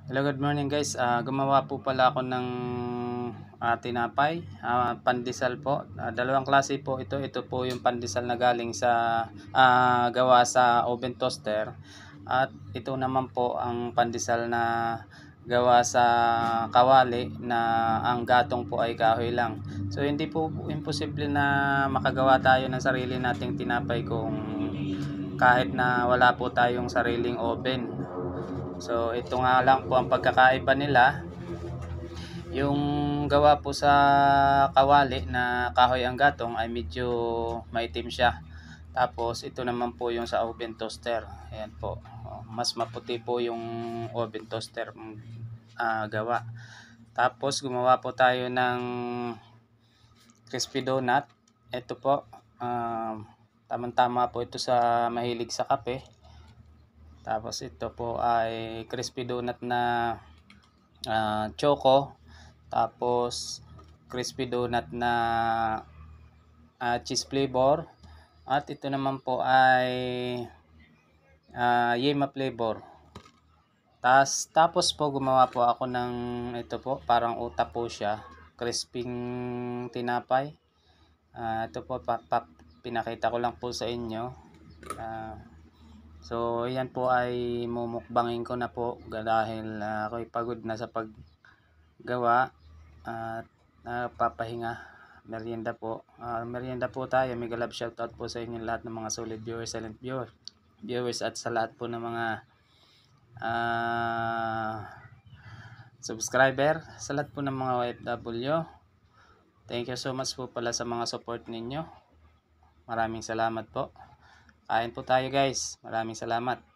Hello, good morning guys. Gumawa po pala ako ng tinapay, pandesal po. Dalawang klase po ito. Ito po yung pandesal na galing sa gawa sa oven toaster. At ito naman po ang pandesal na gawa sa kawali na ang gatong po ay kahoy lang. So hindi po imposible na makagawa tayo ng sarili nating tinapay kung kahit na wala po tayong sariling oven. So ito nga lang po ang pagkakaiba nila. Yung gawa po sa kawali na kahoy ang gatong ay medyo maitim siya. Tapos ito naman po yung sa oven toaster. Ayan po. Mas maputi po yung oven toaster gawa. Tapos gumawa po tayo ng crispy donut. Ito po. Tamang-tama po ito sa mahilig sa kape. Tapos ito po ay crispy donut na choco. Tapos crispy donut na cheese flavor. At ito naman po ay yema flavor. Tapos po gumawa po ako ng ito po, parang uta po siya. Crisping tinapay. Ito po pinakita ko lang po sa inyo. So yan po ay mumukbangin ko na po dahil ako'y pagod na sa paggawa at papahinga. Merienda po. Merienda po tayo. Mega love shoutout po sa inyo lahat ng mga solid viewers, silent viewers at sa lahat po ng mga subscriber, sa lahat po ng mga OFW. Thank you so much po pala sa mga support ninyo. Maraming salamat po. Kain po tayo guys. Maraming salamat.